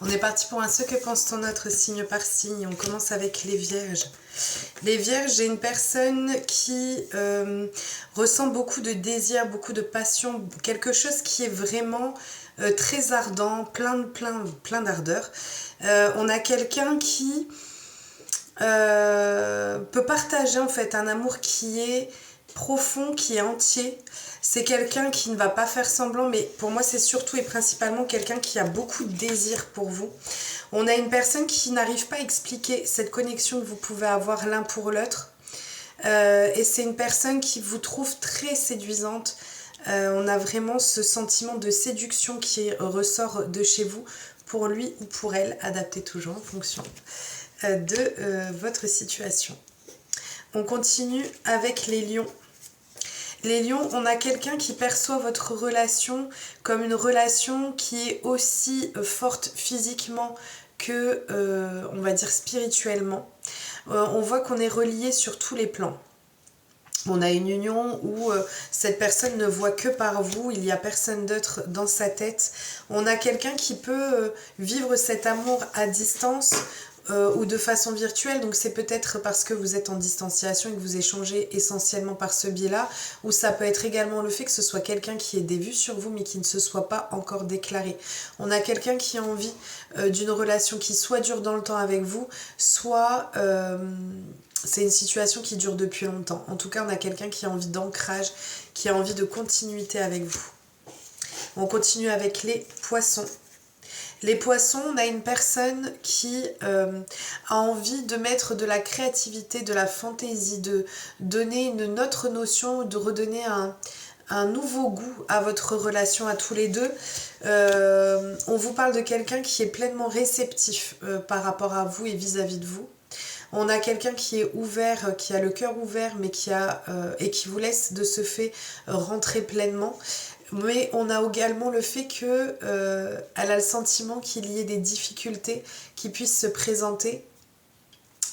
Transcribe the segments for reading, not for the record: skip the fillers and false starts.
On est parti pour un ce que pense-t-on notre signe par signe. On commence avec les vierges. Les vierges, j'ai une personne qui ressent beaucoup de désir, beaucoup de passion, quelque chose qui est vraiment très ardent, plein d'ardeur. On a quelqu'un qui peut partager en fait un amour qui est profond, qui est entier. C'est quelqu'un qui ne va pas faire semblant, mais pour moi c'est surtout et principalement quelqu'un qui a beaucoup de désir pour vous. On a une personne qui n'arrive pas à expliquer cette connexion que vous pouvez avoir l'un pour l'autre. Et c'est une personne qui vous trouve très séduisante. On a vraiment ce sentiment de séduction qui ressort de chez vous, pour lui ou pour elle, adapté toujours en fonction de votre situation. On continue avec les lions. Les lions, on a quelqu'un qui perçoit votre relation comme une relation qui est aussi forte physiquement que, on va dire, spirituellement. On voit qu'on est relié sur tous les plans. On a une union où cette personne ne voit que par vous, il n'y a personne d'autre dans sa tête. On a quelqu'un qui peut vivre cet amour à distance ou de façon virtuelle, donc c'est peut-être parce que vous êtes en distanciation et que vous échangez essentiellement par ce biais-là, ou ça peut être également le fait que ce soit quelqu'un qui ait des vues sur vous mais qui ne se soit pas encore déclaré. On a quelqu'un qui a envie d'une relation qui soit dure dans le temps avec vous, soit c'est une situation qui dure depuis longtemps. En tout cas, on a quelqu'un qui a envie d'ancrage, qui a envie de continuité avec vous. On continue avec les poissons. Les poissons, on a une personne qui a envie de mettre de la créativité, de la fantaisie, de donner une autre notion, de redonner un nouveau goût à votre relation à tous les deux. On vous parle de quelqu'un qui est pleinement réceptif par rapport à vous et vis-à-vis de vous. On a quelqu'un qui est ouvert, qui a le cœur ouvert, mais et qui vous laisse de ce fait rentrer pleinement. Mais on a également le fait qu'elle a le sentiment qu'il y ait des difficultés qui puissent se présenter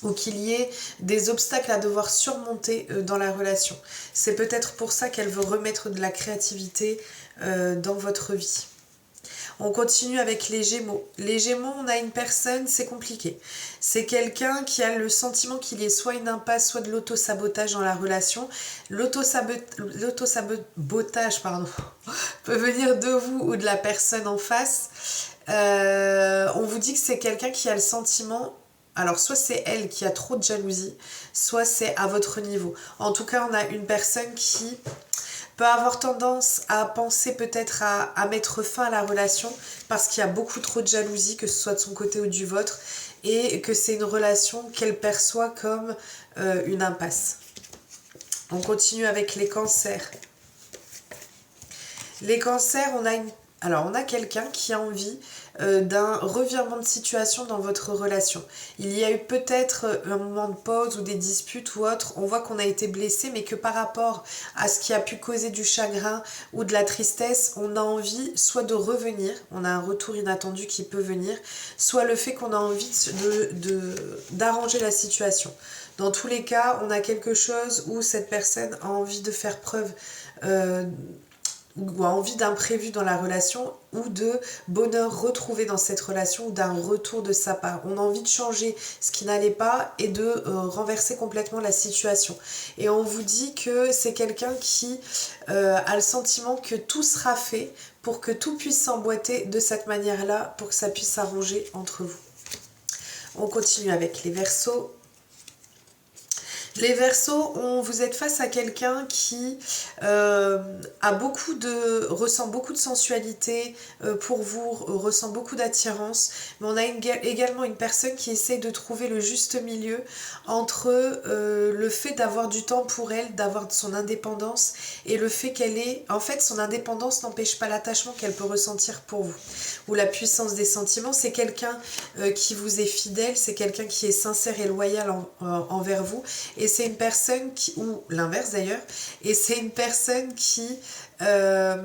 ou qu'il y ait des obstacles à devoir surmonter dans la relation. C'est peut-être pour ça qu'elle veut remettre de la créativité dans votre vie. On continue avec les Gémeaux. Les Gémeaux, on a une personne, c'est compliqué. C'est quelqu'un qui a le sentiment qu'il y ait soit une impasse, soit de l'auto-sabotage dans la relation. L'auto-sabotage, peut venir de vous ou de la personne en face. On vous dit que c'est quelqu'un qui a le sentiment... Alors, soit c'est elle qui a trop de jalousie, soit c'est à votre niveau. En tout cas, on a une personne qui peut avoir tendance à penser peut-être à mettre fin à la relation parce qu'il y a beaucoup trop de jalousie, que ce soit de son côté ou du vôtre, et que c'est une relation qu'elle perçoit comme une impasse. On continue avec les cancers. Les cancers, on a quelqu'un qui a envie d'un revirement de situation dans votre relation. Il y a eu peut-être un moment de pause ou des disputes ou autre. On voit qu'on a été blessé, mais que par rapport à ce qui a pu causer du chagrin ou de la tristesse, on a envie soit de revenir, on a un retour inattendu qui peut venir, soit le fait qu'on a envie d'arranger la situation. Dans tous les cas, on a quelque chose où cette personne a envie de faire preuve ou a envie d'imprévu dans la relation ou de bonheur retrouvé dans cette relation ou d'un retour de sa part. On a envie de changer ce qui n'allait pas et de renverser complètement la situation. Et on vous dit que c'est quelqu'un qui a le sentiment que tout sera fait pour que tout puisse s'emboîter de cette manière-là, pour que ça puisse s'arranger entre vous. On continue avec les Verseaux. Les Verseaux, vous êtes face à quelqu'un qui ressent beaucoup de sensualité pour vous, ressent beaucoup d'attirance, mais on a également une personne qui essaie de trouver le juste milieu entre le fait d'avoir du temps pour elle, d'avoir son indépendance, et le fait qu'elle ait... En fait, son indépendance n'empêche pas l'attachement qu'elle peut ressentir pour vous, ou la puissance des sentiments. C'est quelqu'un qui vous est fidèle, c'est quelqu'un qui est sincère et loyal envers vous, et c'est une personne qui, ou l'inverse d'ailleurs, et c'est une personne qui a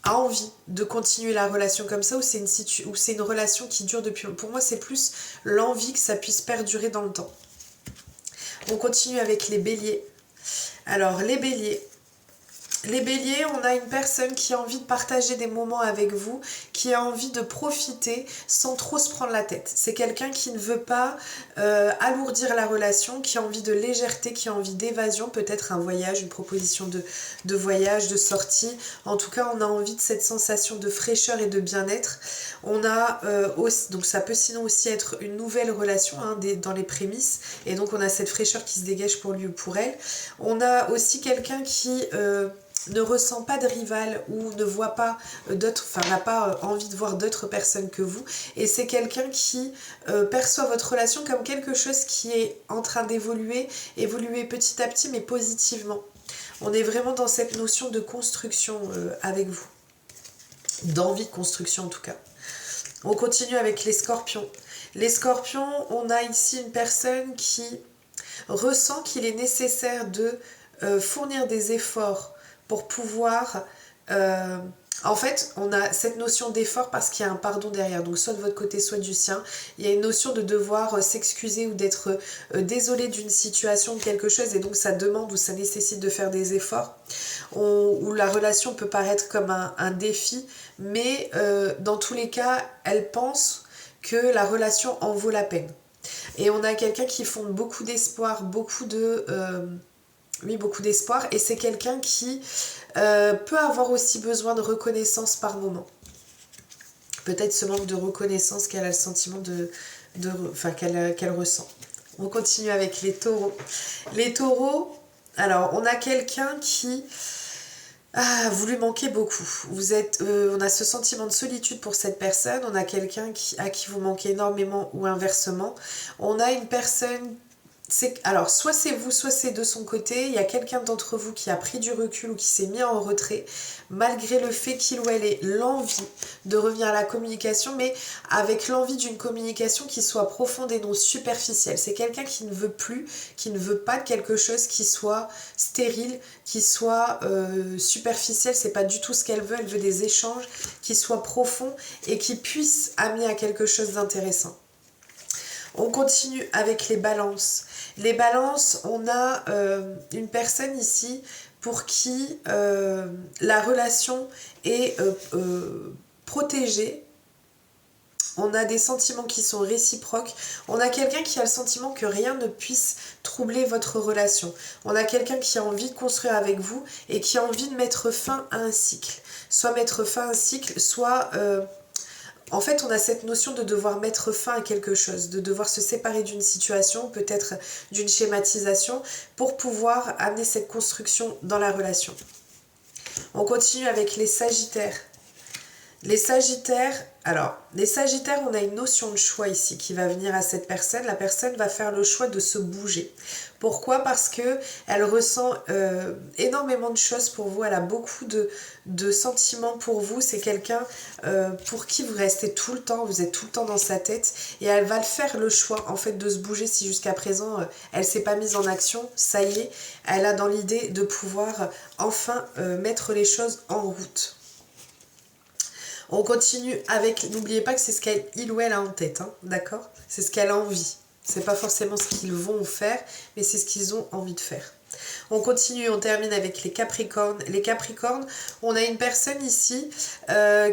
envie de continuer la relation comme ça, ou c'est une relation qui dure depuis... Pour moi, c'est plus l'envie que ça puisse perdurer dans le temps. On continue avec les Béliers. Alors, les Béliers, Les béliers, on a une personne qui a envie de partager des moments avec vous, qui a envie de profiter sans trop se prendre la tête. C'est quelqu'un qui ne veut pas alourdir la relation, qui a envie de légèreté, qui a envie d'évasion, peut-être un voyage, une proposition de voyage, de sortie. En tout cas, on a envie de cette sensation de fraîcheur et de bien-être. On a aussi, donc ça peut sinon aussi être une nouvelle relation hein, dans les prémices, et donc on a cette fraîcheur qui se dégage pour lui ou pour elle. On a aussi quelqu'un qui ne ressent pas de rival ou ne voit pas d'autres, enfin n'a pas envie de voir d'autres personnes que vous, et c'est quelqu'un qui perçoit votre relation comme quelque chose qui est en train d'évoluer, évoluer petit à petit mais positivement. On est vraiment dans cette notion de construction avec vous, d'envie de construction en tout cas. On continue avec les scorpions. Les scorpions, on a ici une personne qui ressent qu'il est nécessaire de fournir des efforts pour pouvoir... en fait, on a cette notion d'effort parce qu'il y a un pardon derrière, donc soit de votre côté, soit du sien. Il y a une notion de devoir s'excuser ou d'être désolé d'une situation ou quelque chose, et donc ça demande ou ça nécessite de faire des efforts. Où la relation peut paraître comme un défi, mais dans tous les cas, elle pense que la relation en vaut la peine. Et on a quelqu'un qui fonde beaucoup d'espoir, beaucoup d'espoir, et c'est quelqu'un qui peut avoir aussi besoin de reconnaissance par moment. Peut-être ce manque de reconnaissance qu'elle a le sentiment qu'elle ressent. On continue avec les taureaux. Les taureaux, alors on a quelqu'un qui... vous lui manquez beaucoup. On a ce sentiment de solitude pour cette personne. On a quelqu'un à qui vous manquez énormément ou inversement. On a une personne... Alors, soit c'est vous, soit c'est de son côté. Il y a quelqu'un d'entre vous qui a pris du recul ou qui s'est mis en retrait, malgré le fait qu'il ou elle ait l'envie de revenir à la communication, mais avec l'envie d'une communication qui soit profonde et non superficielle. C'est quelqu'un qui ne veut plus, qui ne veut pas de quelque chose qui soit stérile, qui soit superficiel. C'est pas du tout ce qu'elle veut. Elle veut des échanges qui soient profonds et qui puissent amener à quelque chose d'intéressant. On continue avec les balances. Les balances, on a une personne ici pour qui la relation est protégée. On a des sentiments qui sont réciproques. On a quelqu'un qui a le sentiment que rien ne puisse troubler votre relation. On a quelqu'un qui a envie de construire avec vous et qui a envie de mettre fin à un cycle. Soit mettre fin à un cycle, soit... En fait, on a cette notion de devoir mettre fin à quelque chose, de devoir se séparer d'une situation, peut-être d'une schématisation, pour pouvoir amener cette construction dans la relation. On continue avec les sagittaires. Les sagittaires, on a une notion de choix ici qui va venir à cette personne. La personne va faire le choix de se bouger. Pourquoi ? Parce que elle ressent énormément de choses pour vous. Elle a beaucoup de sentiments pour vous. C'est quelqu'un pour qui vous restez tout le temps. Vous êtes tout le temps dans sa tête. Et elle va faire le choix en fait de se bouger. Si jusqu'à présent elle ne s'est pas mise en action, ça y est, elle a dans l'idée de pouvoir enfin mettre les choses en route. On continue avec, n'oubliez pas que c'est ce qu'il ou elle a en tête, hein, d'accord ? C'est ce qu'elle a envie. C'est pas forcément ce qu'ils vont faire, mais c'est ce qu'ils ont envie de faire. On continue, on termine avec les Capricornes. Les Capricornes, on a une personne ici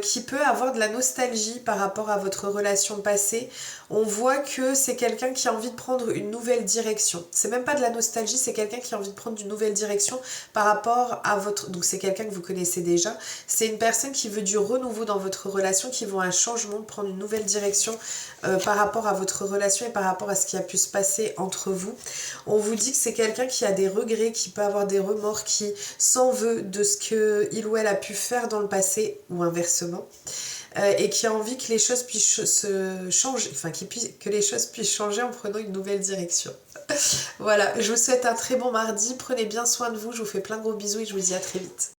qui peut avoir de la nostalgie par rapport à votre relation passée. On voit que c'est quelqu'un qui a envie de prendre une nouvelle direction. C'est même pas de la nostalgie, c'est quelqu'un qui a envie de prendre une nouvelle direction par rapport à votre... Donc c'est quelqu'un que vous connaissez déjà. C'est une personne qui veut du renouveau dans votre relation, qui veut un changement, prendre une nouvelle direction par rapport à votre relation et par rapport à ce qui a pu se passer entre vous. On vous dit que c'est quelqu'un qui a des regrets, qui peut avoir des remords, qui s'en veut de ce qu'il ou elle a pu faire dans le passé ou inversement. Et qui a envie que les choses puissent se changer, que les choses puissent changer en prenant une nouvelle direction. Voilà, je vous souhaite un très bon mardi, prenez bien soin de vous, je vous fais plein de gros bisous et je vous dis à très vite.